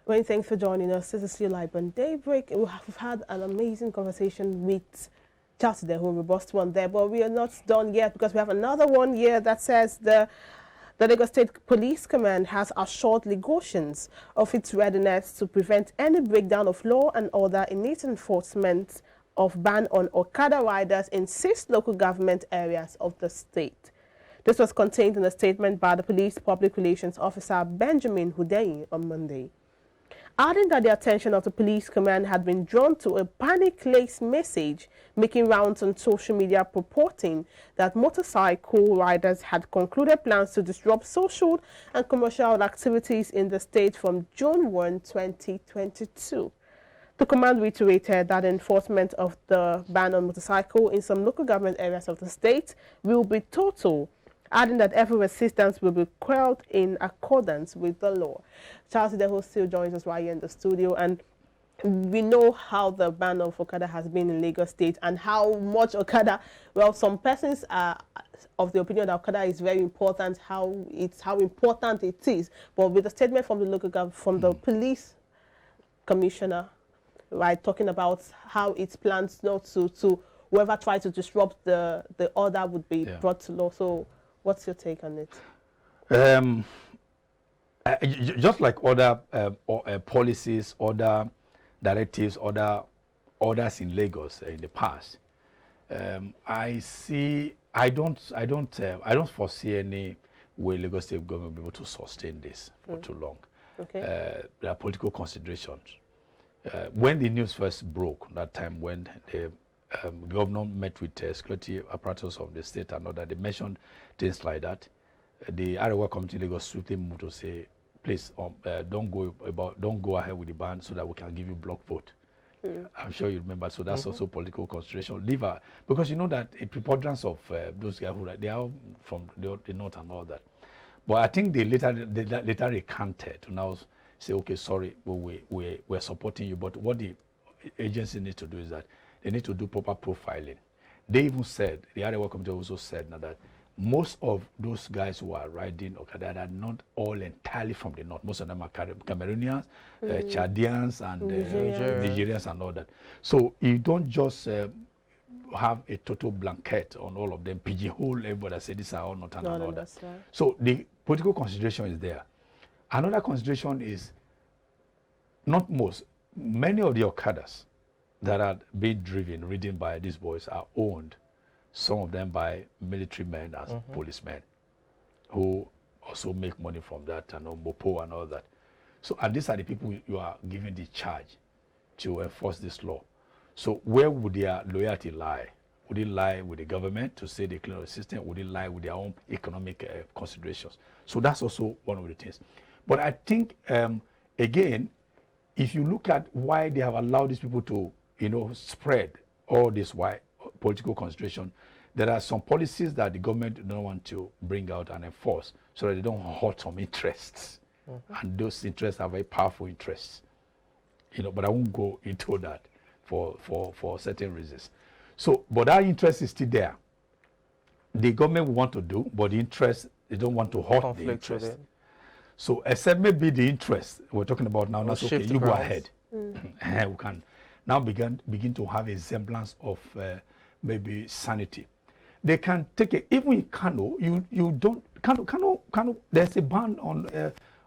Wayne, thanks for joining us. This is still live on Daybreak. We've had an amazing conversation with Charles, the whole robust one there, but we are not done yet because we have another one here that says the Lagos State Police Command has assured Lagosians of its readiness to prevent any breakdown of law and order in its enforcement of ban on Okada riders in 6 local government areas of the state. This was contained in a statement by the Police Public Relations Officer Benjamin Hundeyin on Monday. Adding that the attention of the police command had been drawn to a panic-laced message making rounds on social media purporting that motorcycle riders had concluded plans to disrupt social and commercial activities in the state from June 1, 2022. The command reiterated that enforcement of the ban on motorcycle in some local government areas of the state will be total, adding that every resistance will be quelled in accordance with the law. Charles Ideho still joins us right here in the studio, and we know how the ban of Okada has been in Lagos State and how much Okada, well, some persons are of the opinion that Okada is very important, how important it is. But with the statement from the local government, from the police commissioner, right, talking about how it plans not to whoever tries to disrupt the order would be brought to law. So what's your take on it? Just like other policies, other directives, other orders in Lagos in the past, I don't foresee any way Lagos State government will be able to sustain this for too long. Okay. There are political considerations. When the news first broke, that time when the governor met with security apparatus of the state and all that, they mentioned things like that. The Arewa Committee Lagos swiftly moved to say, please don't go ahead with the ban so that we can give you block vote. I'm sure you remember. So that's also political consideration. Because you know that a preponderance of those guys they are from the north and all that. But I think they later recanted to now say, okay, sorry, we're supporting you. But what the agency needs to do is that they need to do proper profiling. They even said, the Arewa Committee also said now that most of those guys who are riding Okada are not all entirely from the north. Most of them are Cameroonians, Chadians, and Nigerians and all that. So you don't just have a total blanket on all of them, pigeonhole everybody that say these are all not and all that. Right. So the political consideration is there. Another consideration is many of the Okadas that are being ridden by these boys are owned, some of them by military men as policemen, who also make money from that, and Mopo and all that. So, and these are the people you are giving the charge to enforce this law. So where would their loyalty lie? Would it lie with the government to say they clean the system? Would it lie with their own economic considerations? So that's also one of the things. But I think, again, if you look at why they have allowed these people to, spread all this political consideration, there are some policies that the government don't want to bring out and enforce so that they don't hurt some interests. And those interests are very powerful interests. But I won't go into that for certain reasons. So, but that interest is still there. The government will want to do, but the interest, they don't want to hurt the interest. So, except maybe the interest we're talking about now, that's okay, you go ahead. We can now begin to have a semblance of maybe sanity. They can take it, even in Kano, Kano, there's a ban on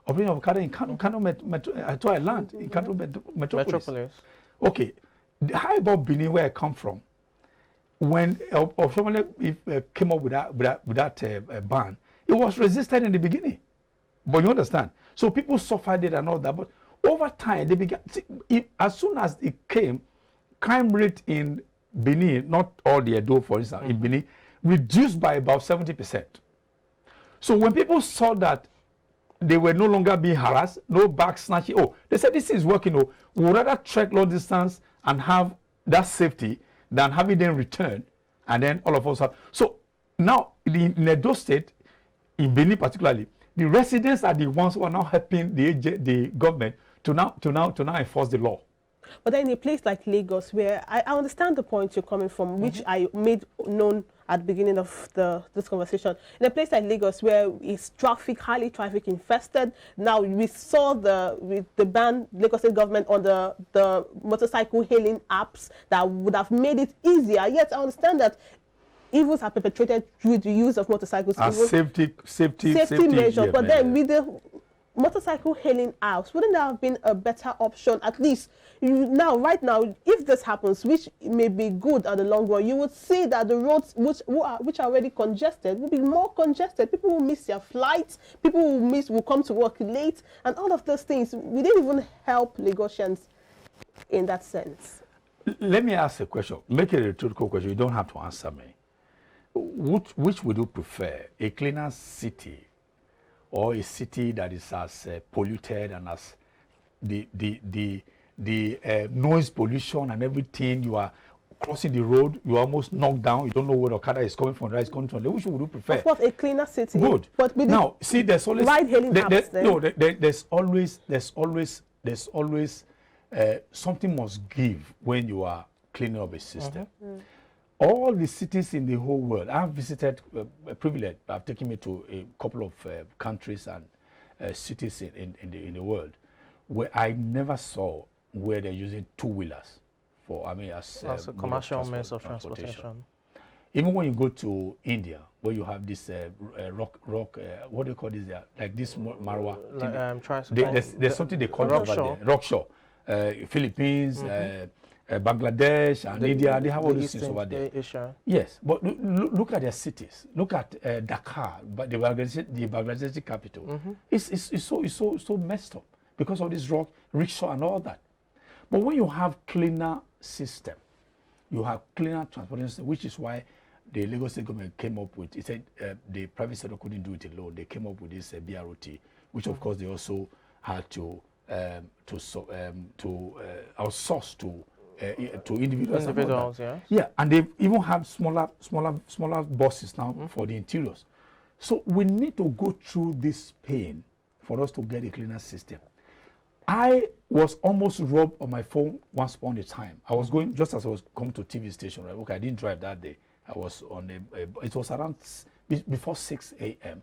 operating of Okada in Kano land, in Kano Metropolis. Okay, how about Benin, where I come from? When if came up with that ban, it was resisted in the beginning. But you understand? So people suffered it and all that. But over time, they began, as soon as it came, crime rate in Benin, not all the Edo, for instance, in Benin, reduced by about 70%. So when people saw that they were no longer being harassed, no back snatching, they said this is working, we'd rather trek long distance and have that safety than having them return, and then all of us have. So now in Edo State, in Benin particularly, the residents are the ones who are now helping the government to now enforce the law. But then in a place like Lagos, where I understand the point you're coming from, which I made known at the beginning of this conversation. In a place like Lagos, where it's highly traffic infested, now we saw the ban Lagos State government on the motorcycle hailing apps that would have made it easier. Yet I understand that evils are perpetrated through the use of motorcycles. As safety measure. Yeah, but then with the motorcycle hailing apps, wouldn't that have been a better option? At least right now, if this happens, which may be good at the long run, you would see that the roads which are already congested will be more congested. People will miss their flights. People will come to work late, and all of those things. We didn't even help Lagosians in that sense. Let me ask a question. Make it a rhetorical question. You don't have to answer me. Which would you prefer, a cleaner city or a city that is as polluted and as the noise pollution and everything? You are crossing the road, you are almost knocked down, you don't know where the Okada is coming from, right? It's coming from there. Which would you prefer? Of course, a cleaner city. Good. But now, see, there's always ride-hailing apps. There's always something must give when you are cleaning up a system. All the cities in the whole world, I've visited, privilege, I've taken me to a couple of countries and cities in the world where I never saw where they're using two-wheelers for, as a commercial means of transportation. Even when you go to India, where you have this rock, what do you call this? Like this Marwa. There's something they call Rockshore. Philippines, Bangladesh and India, they have all these things over there. Asia. Yes, but look at their cities. Look at Dakar, but the Bangladeshi capital. It's so messed up because of this rickshaw and all that. But when you have cleaner system, you have cleaner transportation, which is why the Lagos State government came up with. It said the private sector couldn't do it alone. They came up with this BROT, which of course they also had to outsource to individuals. Yeah, and they even have smaller buses now for the interiors. So we need to go through this pain for us to get a cleaner system. I was almost robbed on my phone once upon a time. I was going, just as I was coming to TV station, right? Okay, I didn't drive that day. I was on it was around before 6 a.m.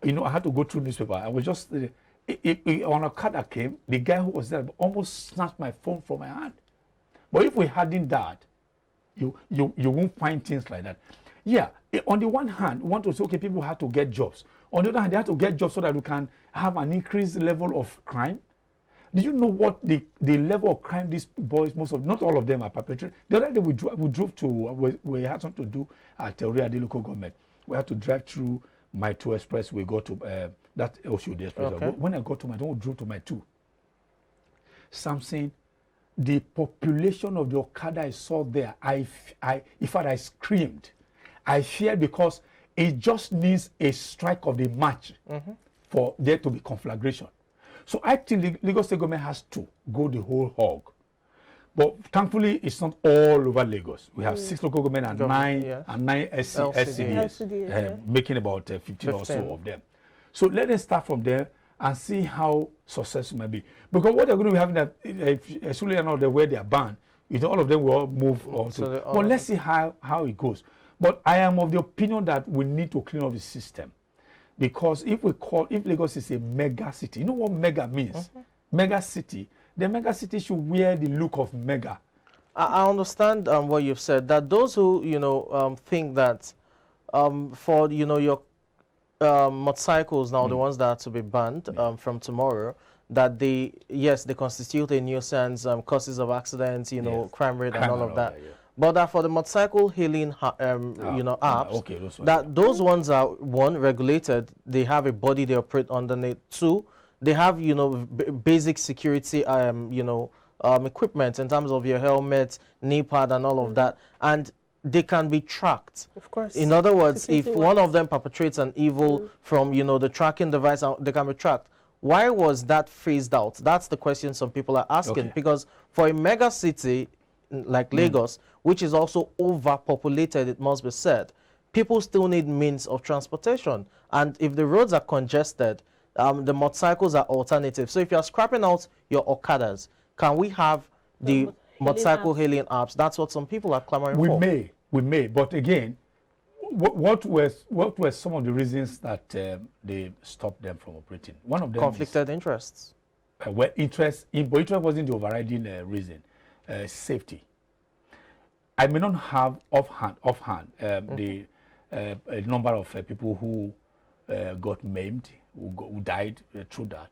I had to go through newspaper. I was just, on a car that came, the guy who was there almost snatched my phone from my hand. But if we hadn't that, you won't find things like that. Yeah, on the one hand, we want to say, okay, people have to get jobs. On the other hand, they have to get jobs so that we can have an increased level of crime. Do you know what the level of crime these boys, not all of them are perpetrating? The other day we drove to, we had something to do at the local government. We had to drive through my 2 express. We go to that Oshodi express. Okay. When I got to my 2, drove to my 2. Something, the population of the Okada I saw there, in fact, I screamed. I feared because it just needs a strike of the match for there to be conflagration. So I think the Lagos State government has to go the whole hog. But thankfully, it's not all over Lagos. We have 6 local government and nine SCDs, making about 15 or so of them. So let us start from there and see how successful might be. Because what they're going to be having that, especially another where they are banned, all of them will all move on. But let's see how it goes. But I am of the opinion that we need to clean up the system. Because if Lagos is a mega city, you know what mega means? Mega city. The mega city should wear the look of mega. I understand what you've said. That those who think that for your motorcycles now, the ones that are to be banned from tomorrow, that they constitute a nuisance, causes of accidents, crime rate and all of that. But that for the motorcycle hailing apps, those ones are, one, regulated. They have a body they operate underneath. 2, they have basic security equipment in terms of your helmet, knee pad, and all of that, and they can be tracked. Of course. In other words, if one of them perpetrates an evil from the tracking device, they can be tracked. Why was that phased out? That's the question some people are asking. Okay. Because for a mega city like Lagos, which is also overpopulated, it must be said, people still need means of transportation. And if the roads are congested, the motorcycles are alternative. So if you're scrapping out your Okadas, can we have the motorcycle hailing apps? That's what some people are clamoring for. We may. But again, what were some of the reasons that they stopped them from operating? One of them Conflicted interests. Where interest wasn't the overriding reason. Safety. I may not have offhand the number of people who got maimed, who died through that.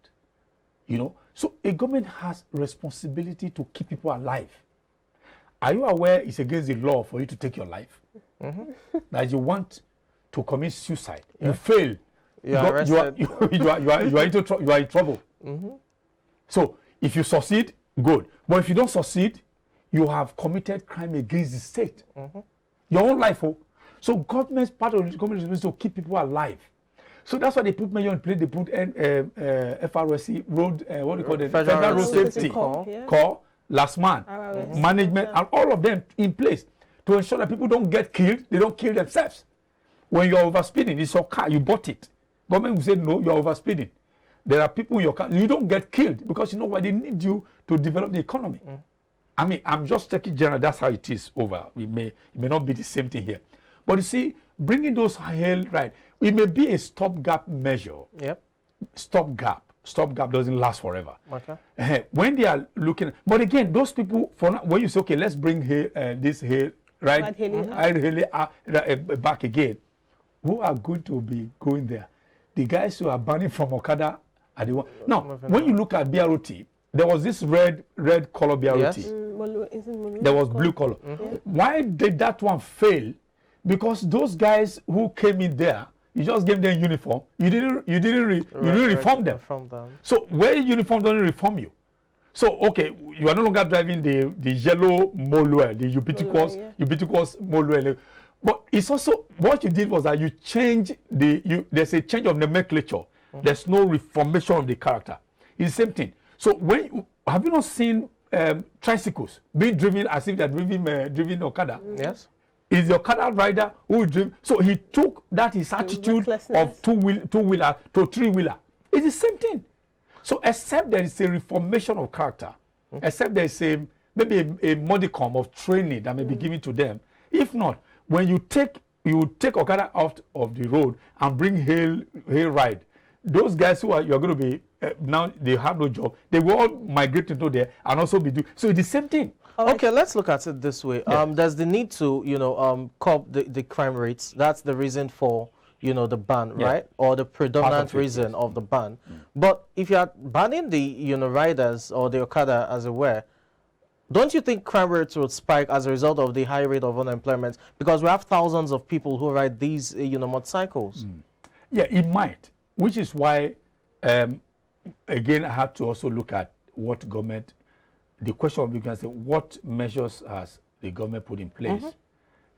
You know, so a government has responsibility to keep people alive. Are you aware it's against the law for you to take your life? That you want to commit suicide, you fail, you are in trouble. So if you succeed, good. But if you don't succeed, you have committed crime against the state. Your own life. So government's part of the government is to keep people alive. So that's why they put measure in place. They put FRSC road, what do you call it? Federal Road Safety Corps, last man, management, and all of them in place to ensure that people don't get killed. They don't kill themselves. When you're overspeeding, it's your car. You bought it. Government will say no. You're overspeeding. There are people in your car. You don't get killed because you know why they need you to develop the economy. I mean, I'm just taking general. That's how it is over. It may not be the same thing here, but you see, bringing those right, it may be a stopgap measure. Yep. Stopgap doesn't last forever. Okay. When they are looking, but again, those people, when you say, okay, let's bring this back again, who are going to be going there? The guys who are banning from Okada are the one. Now, when you look at BROT, there was this red color BROT. Yes. There was blue color. Why did that one fail? Because those guys who came in there, you just gave them uniform. You didn't reform them. So where uniform doesn't reform you. So okay, you are no longer driving the yellow Molue, the ubiquitous Molue. But it's also what you did was that you change there's a change of nomenclature. There's no reformation of the character. It's the same thing. So have you not seen tricycles being driven as if they're driving Okada? Yes. Is the Okada rider who drive? So he took his attitude of two-wheeler to three-wheeler. It's the same thing. So except there is a reformation of character, except there is maybe a modicum of training that may be given to them. If not, when you take Okada out of the road and bring hail ride, those guys you're going to be now they have no job. They will all migrate into there and also be doing. So it's the same thing. Okay, let's look at it this way. There's the need to, curb the crime rates. That's the reason for, the ban, right? Or the predominant reason of the ban. But if you're banning the, riders or the Okada, as it were, don't you think crime rates would spike as a result of the high rate of unemployment? Because we have thousands of people who ride these, motorcycles. Yeah, it might. Which is why, again, I have to also look at what government. The question of can say, what measures has the government put in place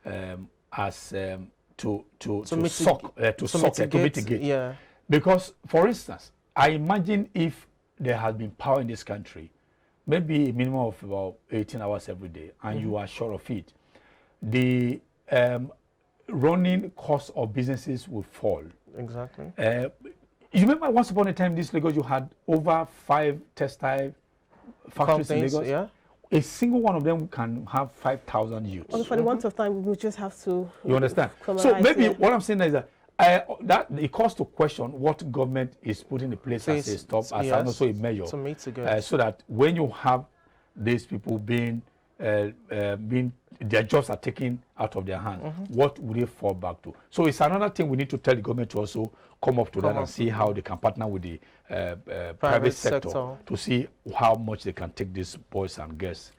to mitigate? Yeah. Because, for instance, I imagine if there has been power in this country, maybe a minimum of about 18 hours every day, and you are short of it, the running cost of businesses will fall. Exactly. You remember once upon a time in this Lagos, you had over 5 textile factories in Lagos. Yeah. A single one of them can have 5,000 youths. Well, for the want of time, we just have to. You understand? So maybe what I'm saying is that it calls to question what government is putting in place as a stop, as also a measure, so that when you have these people being their jobs are taken out of their hands, what would they fall back to? So it's another thing we need to tell the government to also come up to that and see how they can partner with the private sector to see how much they can take these boys and girls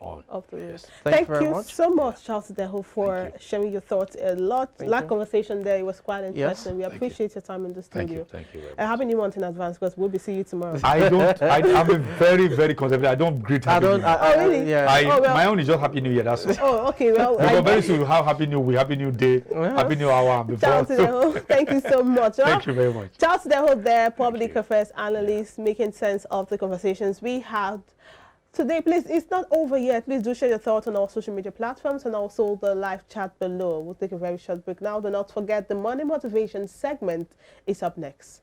on. Yes. Thank you so much, Charles Deho, for sharing your thoughts. A lot conversation there. It was quite interesting. We appreciate your time in the studio. Thank you very much. Happy New Month in advance, because we'll be seeing you tomorrow. I'm a very, very conservative. I don't greet Happy New Year. Oh, really? Yeah. My own is just Happy New Year. That's it. Oh, okay. Well, very soon we'll have Happy New Day, Happy New Hour. Charles Deho, thank you so much. Thank you very much. Charles Deho there, public affairs analyst, making sense of the conversations we had today. Please, it's not over yet. Please do share your thoughts on our social media platforms and also the live chat below. We'll take a very short break now. Do not forget the Money Motivation segment is up next.